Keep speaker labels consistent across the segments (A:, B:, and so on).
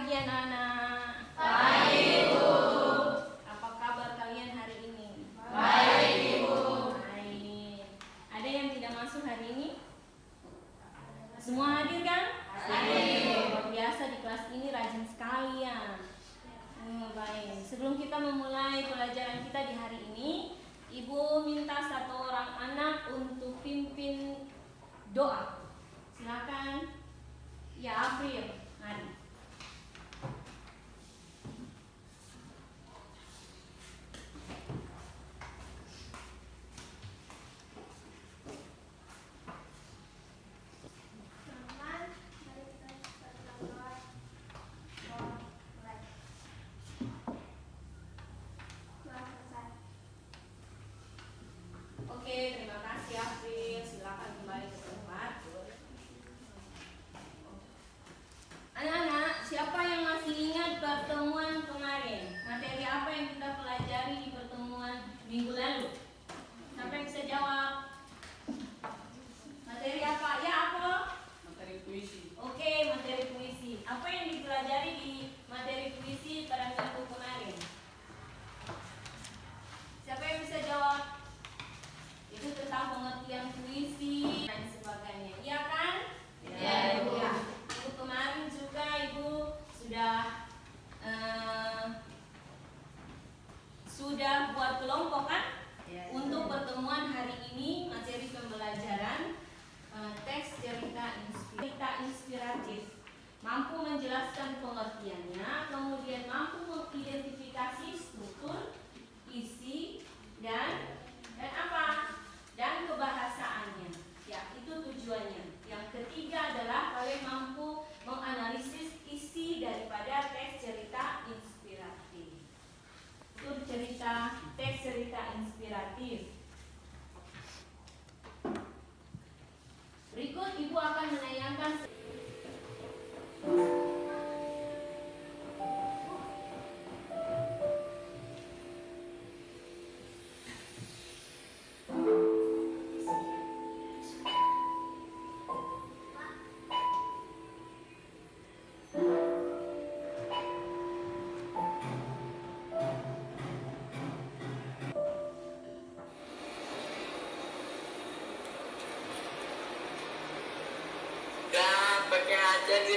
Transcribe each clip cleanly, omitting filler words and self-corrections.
A: pagi anak-anak.
B: Pagi, Ibu.
A: Apa kabar kalian hari ini?
B: Baik, Ibu.
A: Baik. Ada yang tidak masuk hari ini? Semua hadir kan?
B: Hadir.
A: Luar biasa di kelas ini rajin sekali ya. Baik. Sebelum kita memulai pelajaran kita di hari ini, Ibu minta satu orang anak untuk pimpin doa. Silakan. Ya, April. Mari. Oke, terima kasih April. Silakan kembali ke tempat. Anak-anak, siapa yang masih ingat pertemuan kemarin? Materi apa yang kita pelajari di pertemuan minggu lalu? Siapa yang bisa jawab? Materi apa? Ya, apa?
B: Materi puisi.
A: Oke, materi puisi. Apa yang dipelajari di materi puisi pada minggu kemarin? Siapa yang bisa jawab? Itu tentang pengertian puisi dan sebagainya. Iya kan?
B: Iya, Ibu.
A: Ya. Minggu kemarin juga Ibu sudah buat kelompok kan?
B: Iya.
A: Untuk pertemuan hari ini materi pembelajaran teks cerita inspiratif, mampu menjelaskan pengertiannya, kemudian mampu mengidentifikasi struktur, isi, dan apa? Dan kebahasaannya. Ya, itu tujuannya. Yang ketiga adalah kalian mampu menganalisis isi daripada teks cerita inspiratif. Itu teks cerita inspiratif. Berikut Ibu akan menayangkan
B: pakai aja di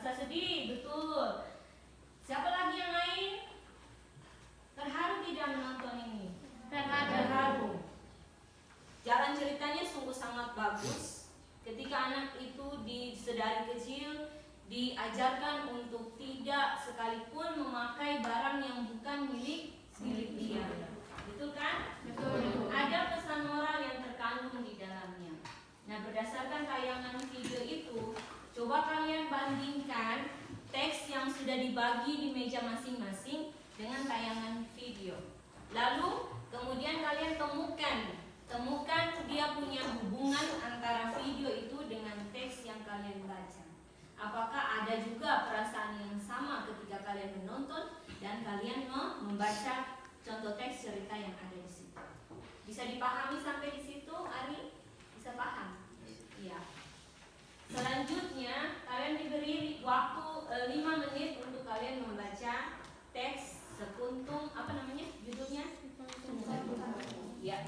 A: rasa sedih, betul. Siapa lagi yang lain? Terharu tidak menonton ini? Terharu. Jalan ceritanya sungguh sangat bagus. Ketika anak itu sedari kecil diajarkan untuk tidak sekalipun memakai barang yang bukan milik dia. Betul kan?
B: Betul.
A: Ada pesan moral yang terkandung di dalamnya. Nah, berdasarkan tayangan video itu, coba kalian bandingkan teks yang sudah dibagi di meja masing-masing dengan tayangan video. Lalu kemudian kalian temukan dia punya hubungan antara video itu dengan teks yang kalian baca. Apakah ada juga perasaan yang sama ketika kalian menonton dan kalian membaca contoh teks cerita yang ada di situ? Bisa dipahami sampai di situ, Ari? Bisa paham? Iya. Selanjutnya kalian diberi waktu 5 menit untuk kalian membaca teks sekuntum, apa namanya judulnya? Ya.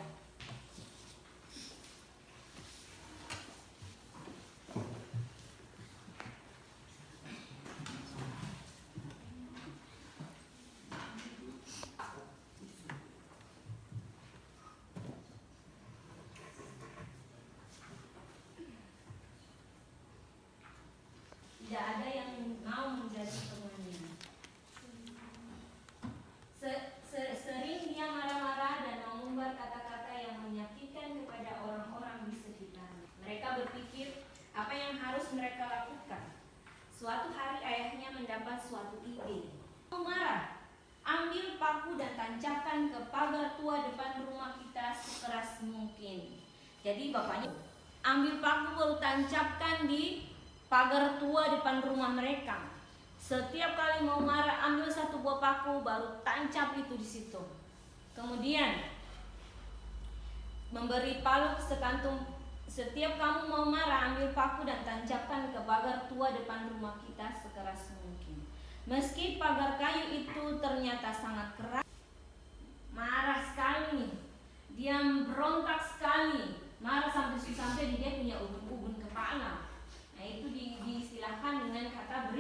A: Tidak ada yang mau menjadi temannya. Sering dia marah-marah dan mengumbar kata-kata yang menyakitkan kepada orang-orang di sekitarnya. Mereka berpikir apa yang harus mereka lakukan. Suatu hari ayahnya mendapat suatu ide. Marah, ambil paku dan tancapkan ke pagar tua depan rumah kita sekeras Jadi bapaknya ambil paku baru tancapkan di pagar tua depan rumah mereka. Setiap kali mau marah ambil satu buah paku baru tancap itu di situ. Kemudian memberi palu sekantung. Setiap kamu mau marah ambil paku dan tancapkan ke pagar tua depan rumah kita sekeras mungkin. Meski pagar kayu itu ternyata sangat keras, marah sekali nih. Dia berontak sekali, marah sampai dia punya ubun-ubun kepala. Nah itu diistilahkan dengan kata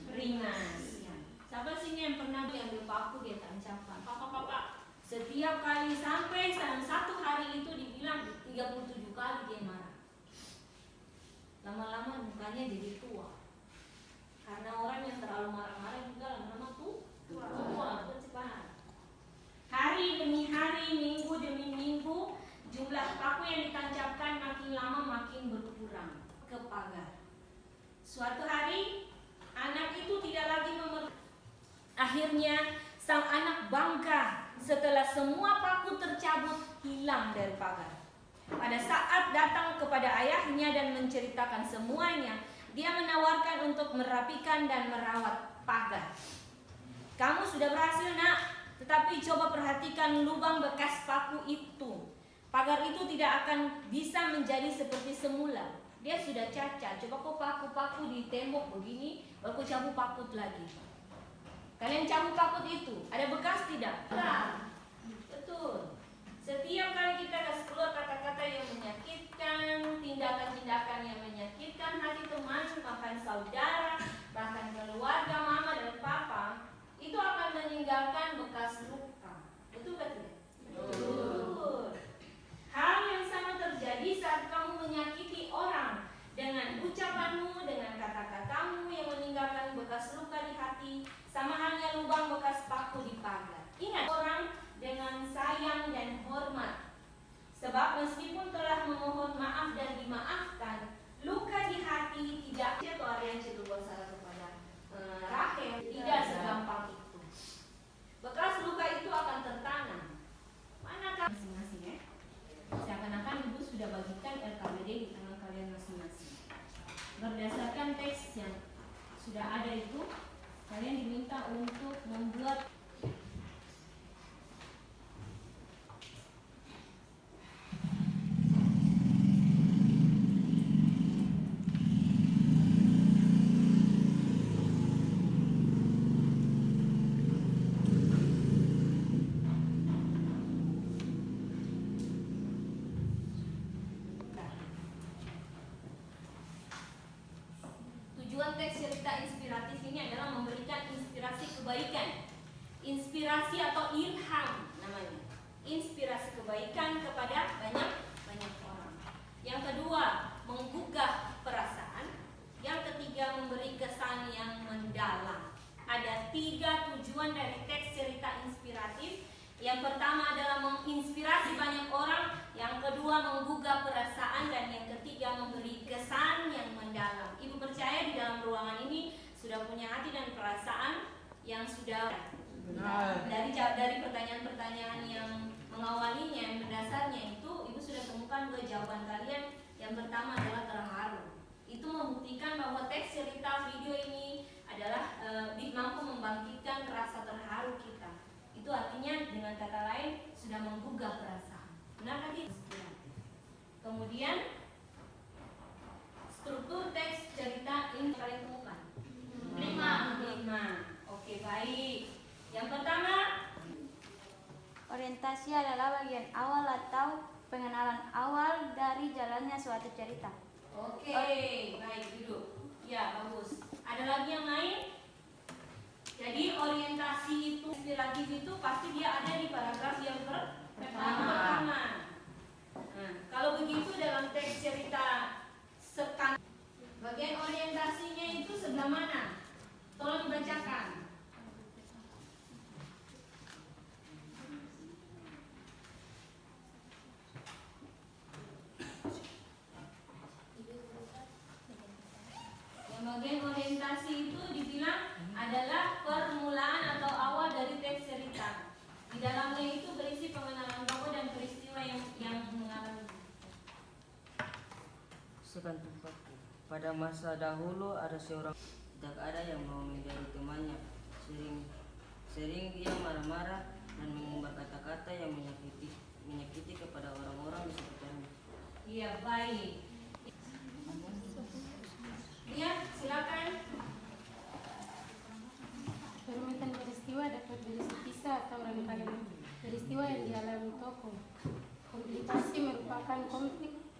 A: beringas. Ya. Siapa sini yang pernah diambil paku dia tancapkan? Papa. Setiap kali sampai dalam satu hari itu dibilang 37 kali dia marah. Lama-lama mukanya jadi tua. Karena orang yang terlalu marah-marah juga lama-lama tua cepat. Hari demi hari, minggu demi minggu, jumlah paku yang ditancapkan makin lama makin berkurang ke pagar. Suatu hari, anak itu tidak lagi Akhirnya, sang anak bangga setelah semua paku tercabut hilang dari pagar. Pada saat datang kepada ayahnya dan menceritakan semuanya, dia menawarkan untuk merapikan dan merawat pagar. Kamu sudah berhasil nak, tetapi coba perhatikan lubang bekas paku itu. Pagar itu tidak akan bisa menjadi seperti semula. Dia sudah cacat. Coba kau paku-paku di tembok begini, baru kau cabut pakut lagi. Kalian cabut pakut itu, ada bekas tidak? Nah, betul. Setiap kali kita kasih keluar kata-kata yang menyakitkan, tindakan-tindakan yang menyakitkan hati teman, bahkan saudara, bahkan keluarga, mama dan papa, itu akan meninggalkan bekas luka. Betul gak tidak? Betul. Hal yang sama terjadi saat kamu menyakiti orang dengan ucapanmu, dengan kata-katamu yang meninggalkan bekas luka di hati, sama halnya lubang bekas paku di pagar. Ingat, orang dengan sayang dan hormat. Sebab meskipun telah memohon maaf dan dimaafkan, luka di hati tidak atau Aryan Cedulwa salah kepada Rahel tidak segampang itu. Bekas luka itu akan tertanam. Manakah masing-masing ya? Seakan-akan ibu sudah bagikan RKBD di tangan kalian masing-masing. Berdasarkan teks yang sudah ada itu, kalian diminta untuk membuat teks cerita inspiratif ini adalah memberikan inspirasi kebaikan, inspirasi atau ilham namanya, inspirasi kebaikan kepada banyak orang. Yang kedua, menggugah perasaan. Yang ketiga, memberi kesan yang mendalam. Ada 3 tujuan dari teks cerita inspiratif. Yang pertama adalah menginspirasi banyak orang, yang kedua menggugah perasaan, dan yang ketiga memberi kesan yang mendalam. Ibu percaya di dalam ruangan ini sudah punya hati dan perasaan yang sudah benar. Dari pertanyaan-pertanyaan yang mengawalinya, yang berdasarnya itu ibu sudah temukan 2 jawaban kalian. Yang pertama adalah terharu. Itu membuktikan bahwa teks cerita video ini adalah mampu membangkitkan rasa terharu kita. Itu artinya dengan kata lain sudah menggugah perasaan. Benar tadi? Kemudian struktur teks cerita ini kalian temukan 5. Oke, baik. Yang pertama,
C: orientasi adalah bagian awal atau pengenalan awal dari jalannya suatu cerita.
A: Oke, baik, duduk. Ya, bagus. Ada lagi yang lain? Jadi orientasi itu, inspiratif itu pasti dia ada di paragraf yang pertama. Nah, kalau begitu dalam teks cerita bagian orientasinya itu sebelah mana? Tolong dibacakan. Yang bagian orientasi itu dibilang adalah permulaan atau awal dari teks cerita. Di dalamnya itu berisi pengenalan tokoh dan peristiwa
D: sekantung paku. Pada masa dahulu ada seorang, tidak ada yang mau menjadi temannya. Sering dia marah-marah dan mengumbar kata-kata yang menyakiti kepada orang-orang di sekitarnya.
A: Iya, baik. Iya, silakan.
E: Perumitan peristiwa dapat berisi kisah atau rangkaian peristiwa yang dialami tokoh. Komplikasi merupakan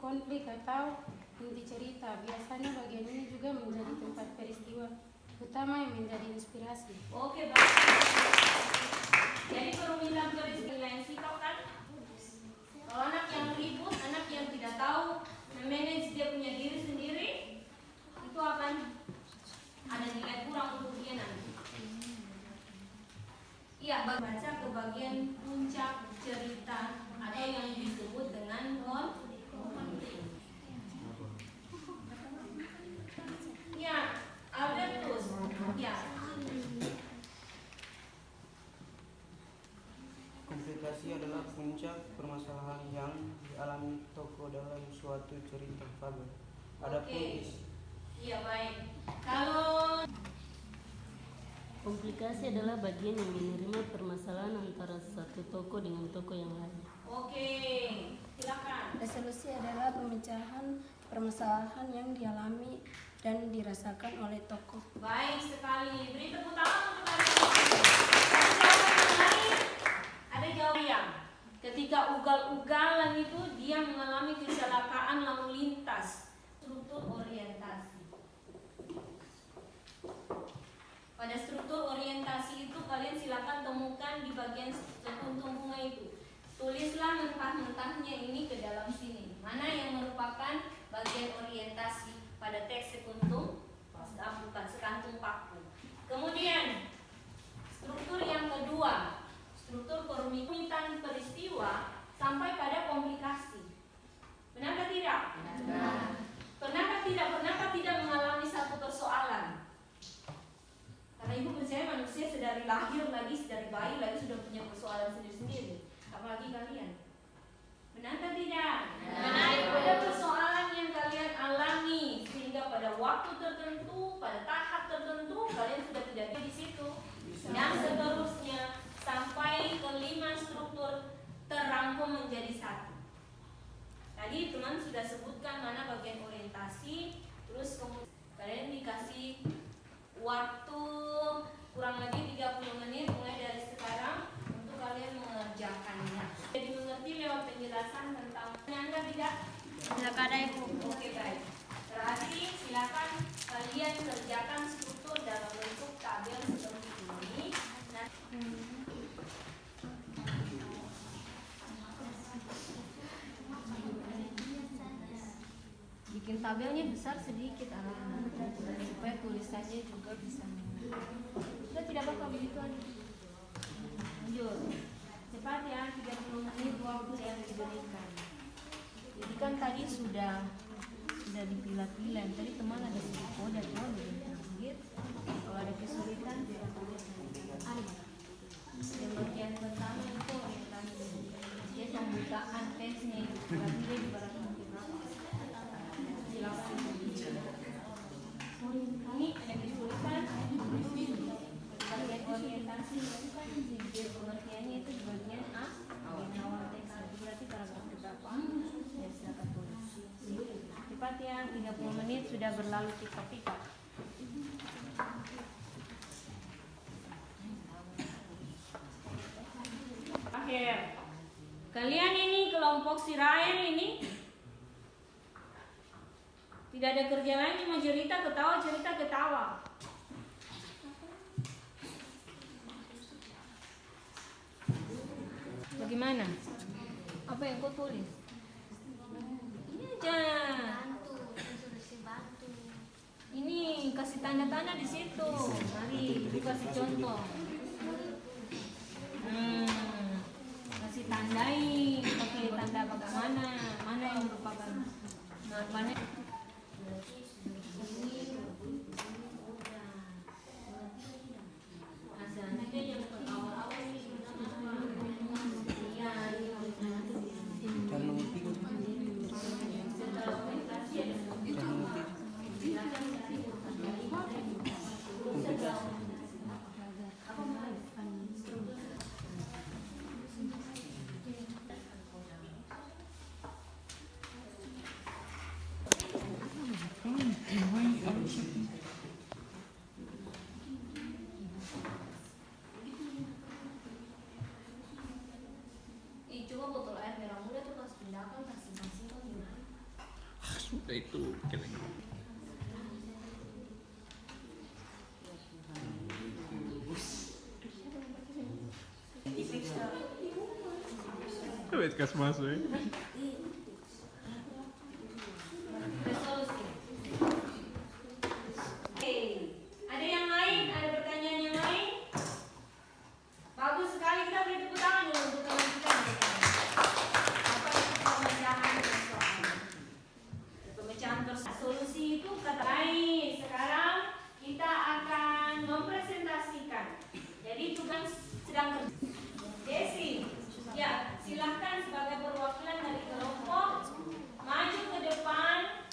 E: konflik atau inti cerita. Biasanya bagian ini juga menjadi tempat peristiwa utama yang menjadi inspirasi.
A: Oke, baik. Jadi perumitan peristiwa yang sikap kan? Kalau anak yang ribut, anak yang tidak tahu memanage dia punya diri sendiri, itu akan ada nilai kurang untuk dia nanti. Iya, baca ke bagian puncak cerita atau yang disebut dengan konflik. Ya, Albertus. Ya.
F: Komplikasi adalah puncak permasalahan yang dialami tokoh dalam suatu cerita fabel. Adapun
A: Iya, baik. Kalau
G: Komplikasi adalah bagian yang menerima permasalahan antara satu tokoh dengan tokoh yang lain.
A: oke, silakan.
E: Resolusi adalah pemecahan permasalahan yang dialami dan dirasakan oleh tokoh.
A: Baik sekali. Beri tepuk tangan untuk Ari. Ada jawaban. Ketika ugal-ugalan itu dia mengalami kecelakaan lalu lintas. Struktur orientasi. Pada struktur orientasi itu kalian silakan temukan di bagian sekuntum bunga itu. Tulislah mentah-mentahnya ini ke dalam sini. Mana yang merupakan bagian orientasi pada teks sekuntum, bukan sekantung paku. Kemudian struktur yang kedua, struktur perumitan peristiwa sampai pada komplikasi. Benarkah tidak? Benar. Pernahkah tidak mengalami satu persoalan? Karena ibu percaya manusia sedari lahir lagi, dari bayi lagi sudah punya persoalan sendiri-sendiri. Apalagi kalian. Benarkah tidak? Benar. Ada persoalan yang kalian alami sehingga pada waktu tertentu, pada tahap tertentu kalian sudah tidak di situ. Dan seterusnya sampai kelima struktur terangkum menjadi satu. Tadi teman sudah sebutkan mana bagian orientasi, terus kemudian kalian dikasih waktu kurang lebih 30 menit mulai dari sekarang untuk kalian mengerjakannya. Jadi mengerti lewat penjelasan tentang Anda tidak?
C: Silakan ada Ibu.
A: Oke, baik. Berarti silakan kalian kerjakan struktur dalam bentuk tabel seperti ini. Nah,
H: bikin tabelnya besar sedikit supaya tulisannya juga bisa. Sudah tidak apa-apa begitu aja.
A: lanjut. Cepat ya, 30 menit waktu yang diberikan.
H: Jadi kan tadi sudah dipilah-pilah. Tadi teman ada sedikit dan teman sedikit. Kalau ada kesulitan, ada.
A: Yang bagian pertama itu orientasi. Dia pembukaan teksnya itu. Berarti dia di barang bukti berapa? Silakan. Ini ada kesulitan. Bagian orientasi itu kan pengertiannya itu di bagian A, bagian awal teks. Berarti paragraf berapa? Ya silakan tulis. Cepat ya, 30 menit sudah berlalu pika-pika. Akhir. Kalian ini kelompok Sirael ini tidak ada kerja lain cuma cerita ketawa. Bagaimana? Apa yang kau tulis? Ini aja. Ini kasih tanda-tanda di situ. Mari kasih contoh. Kasih tandai pakai tanda bagaimana? Mana yang merupakan mana?
I: Itu keleng. Wait, kas masuk ya.
A: Resolusi. Oke, ada yang lain? Ada pertanyaan yang lain? Bagus sekali, kita beri tepuk tangan dulu untuk teman kita. Apa itu pemecahan persoalan? Pemecahan persoalan. Solusi itu kata lain. Sekarang kita akan mempresentasikan. Jadi tugas sedang kerja. Desi, ya silahkan sebagai perwakilan dari kelompok maju ke depan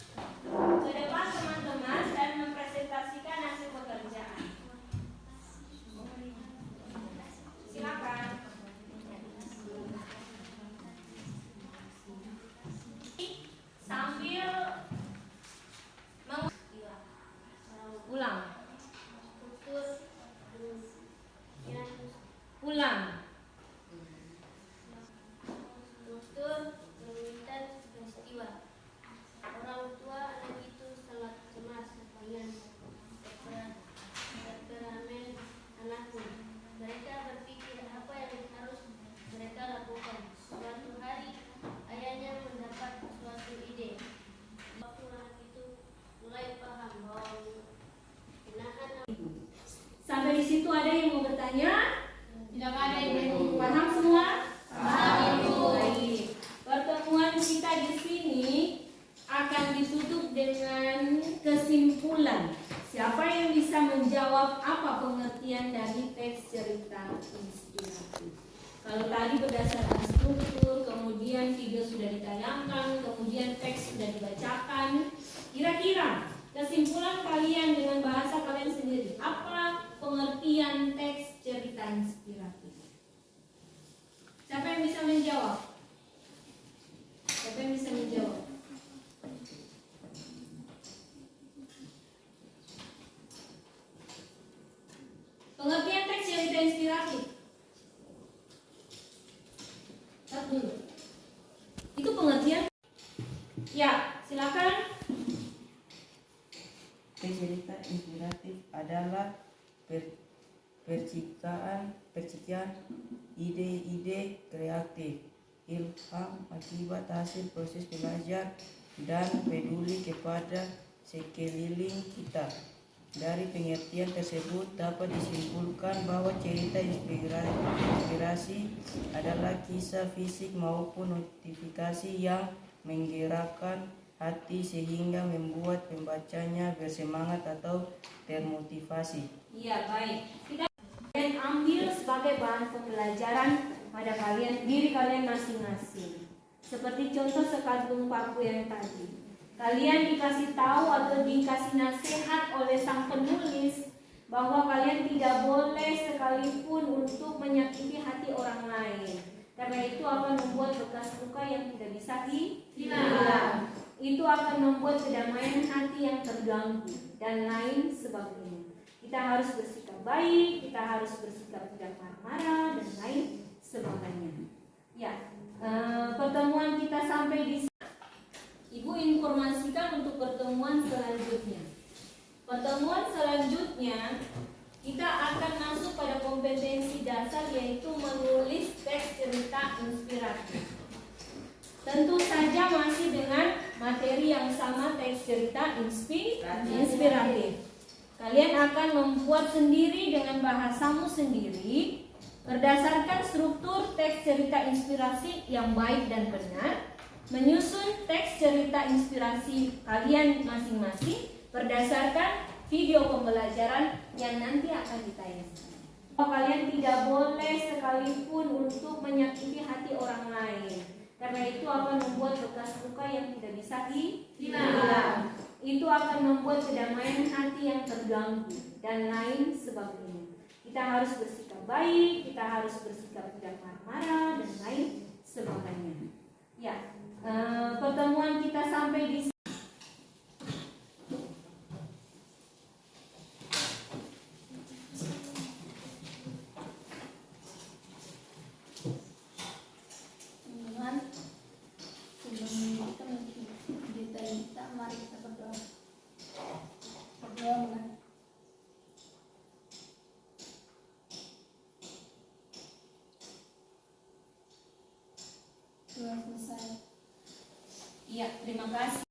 A: teman-teman dan mempresentasikan hasil pekerjaan. Silakan. Sambil ulang. Ulang.
C: Struktur perumitan peristiwa. Orang tua anak itu sangat cemas dengan temperamen anaknya. Mereka berpikir apa yang harus mereka lakukan. Suatu hari ayahnya mendapat suatu ide. Waktu anak itu mulai paham bahwa penggunaan
A: Sampai di situ ada yang mau bertanya?
E: Tidak ada yang
A: Paham semua?
E: Paham, Ibu.
A: Baik. Pertemuan kita di sini akan ditutup dengan kesimpulan. Siapa yang bisa menjawab apa pengertian dari teks cerita inspiratif? Kalau tadi berdasarkan struktur, kemudian video sudah ditayangkan, kemudian teks sudah dibacakan, kira-kira kesimpulan kalian dengan bahasa kalian sendiri, apa pengertian teks cerita inspiratif? Siapa yang bisa menjawab? Siapa yang bisa menjawab? Pengertian teks cerita inspiratif. Lihat dulu. Itu pengertian. Ya, silakan.
D: Teks cerita inspiratif adalah percikan ide-ide kreatif, ilham akibat hasil proses belajar dan peduli kepada sekeliling kita. Dari pengertian tersebut dapat disimpulkan bahwa cerita inspirasi adalah kisah fisik maupun notifikasi yang menggerakkan hati sehingga membuat pembacanya bersemangat atau termotivasi.
A: Iya, baik. Kita kalian ambil sebagai bahan pembelajaran pada diri kalian masing-masing. Seperti contoh sekadung paku yang tadi. Kalian dikasih tahu atau dikasih nasihat oleh sang penulis bahwa kalian tidak boleh sekalipun untuk menyakiti hati orang lain. Karena itu akan membuat bekas luka yang tidak bisa hilang. Itu akan membuat kedamaian hati yang terganggu dan lain sebagainya. Kita harus bersikap baik, kita harus bersikap tidak marah-marah dan lain sebagainya. Ya, pertemuan kita sampai di sini. Ibu informasikan untuk pertemuan selanjutnya. Pertemuan selanjutnya kita akan masuk pada kompetensi dasar, yaitu menulis teks cerita inspiratif. Tentu saja masih dengan materi yang sama, teks cerita inspiratif. Kalian akan membuat sendiri dengan bahasamu sendiri berdasarkan struktur teks cerita inspirasi yang baik dan benar. Menyusun teks cerita inspirasi kalian masing-masing berdasarkan video pembelajaran yang nanti akan ditayangkan. Kalian tidak boleh sekalipun untuk menyakiti hati orang lain, karena itu akan membuat bekas luka yang tidak bisa hilang. Itu akan membuat kedamaian hati yang terganggu dan lain sebagainya. Kita harus bersikap baik, kita harus bersikap tidak marah-marah dan lain sebagainya. Ya. Pertemuan kita sampai di sini.
C: sebelum kita
E: Sudah selesai.
A: Iya, terima kasih.